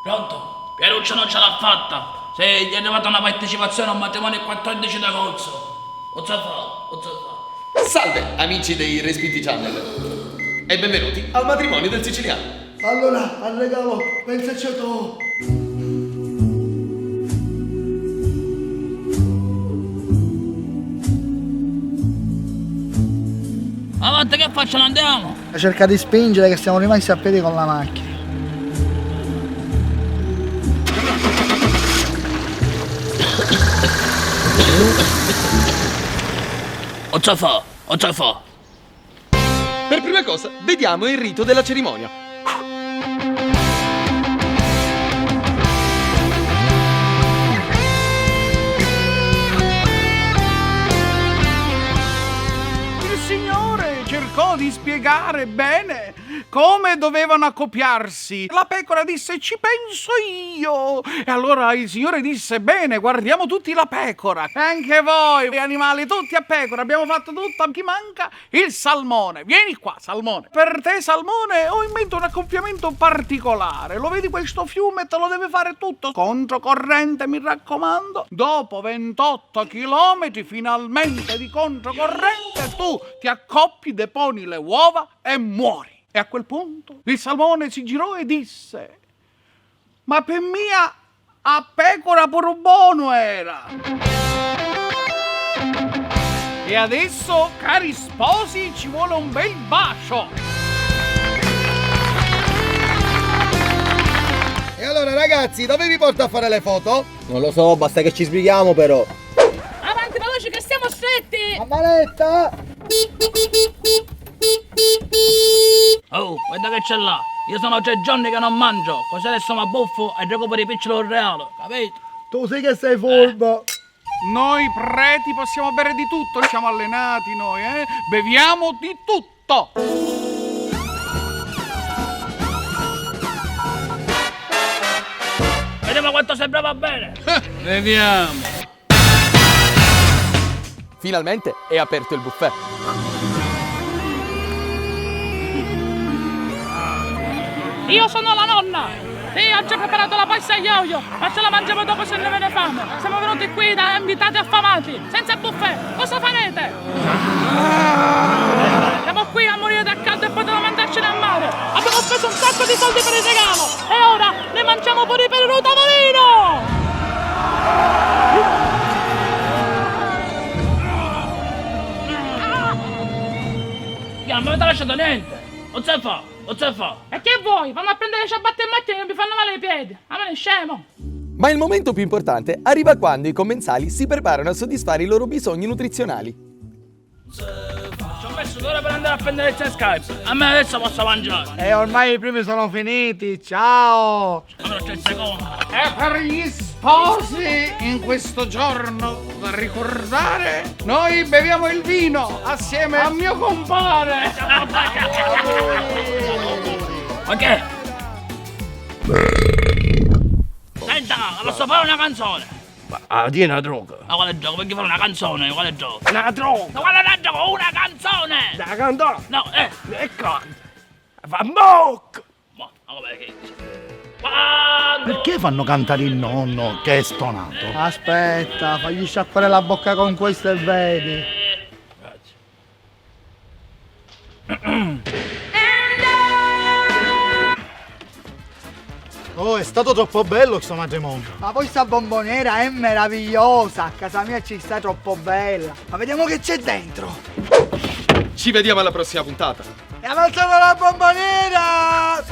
Pronto? Pieruccio non ce l'ha fatta. Se gli è arrivata una partecipazione a un matrimonio il 14 d'agosto. Salve amici dei Respinti Channel e benvenuti al matrimonio del siciliano. Allora, al regalo, pensaci tu. Avanti, che facciamo? Andiamo? Cerca di spingere che siamo rimasti a piedi con la macchina. Ozza fa. Per prima cosa, vediamo il rito della cerimonia. Il Signore cercò di spiegare bene come dovevano accoppiarsi. La pecora disse: ci penso io. E allora il Signore disse: bene, guardiamo tutti la pecora. E anche voi, gli animali, tutti a pecora. Abbiamo fatto tutto. Chi manca? Il salmone. Vieni qua, salmone. Per te, salmone, ho in mente un accoppiamento particolare. Lo vedi questo fiume? Te lo deve fare tutto controcorrente, mi raccomando. Dopo 28 chilometri finalmente di controcorrente, tu ti accoppi, deponi le uova e muori. E a quel punto il salmone si girò e disse: ma per mia a pecora pure buono era. E adesso, cari sposi, ci vuole un bel bacio. E allora ragazzi, dove vi porto a fare le foto? Non lo so, basta che ci sbrighiamo però. Avanti veloci che siamo stretti! A manetta! Oh, guarda che c'è là. Io sono 3 giorni che non mangio. Così adesso mi abbuffo e recupero i piccioli del reale, capito? Tu sai che sei furbo. Noi preti possiamo bere di tutto, siamo allenati noi, beviamo di tutto. Vediamo quanto sei brava bene. Vediamo. Finalmente è aperto il buffet. Io sono la nonna! Io ho già preparato la pasta agli olio, ma ce la mangiamo dopo se ne viene fame. Siamo venuti qui da invitati affamati, senza buffet. Cosa farete? Siamo qui a morire da caldo e potevamo mandarcene a mare. Abbiamo speso un sacco di soldi per il regalo e ora ne mangiamo pure per il tavolino! Non mi avete lasciato niente. Ozza fa. E che vuoi? Vanno a prendere le ciabatte in macchina e mi fanno male i piedi. A me ne scemo! Ma il momento più importante arriva quando i commensali si preparano a soddisfare i loro bisogni nutrizionali. Ci ho messo 2 ore per andare a prendere il Skype. A me adesso posso mangiare. E ormai i primi sono finiti, ciao! Allora c'è il secondo. E per gli sposi in questo giorno da ricordare, noi beviamo il vino assieme a mio compare. Ok. Senta, posso fare una canzone? Ah, di una droga. Ma quale gioco? Perché fare una canzone? Quale gioco? Una droga. Ma quale una gioco? Una canzone! Da cantare. No, Ecco. Va moc. Ma come che dici? Quando? Perché fanno cantare il nonno che è stonato? Aspetta, fagli sciacquare la bocca con questo e vedi. Oh, è stato troppo bello questo matrimonio. Ma poi sta bomboniera è meravigliosa, a casa mia ci sta troppo bella. Ma vediamo che c'è dentro. Ci vediamo alla prossima puntata. E avanzata la bomboniera!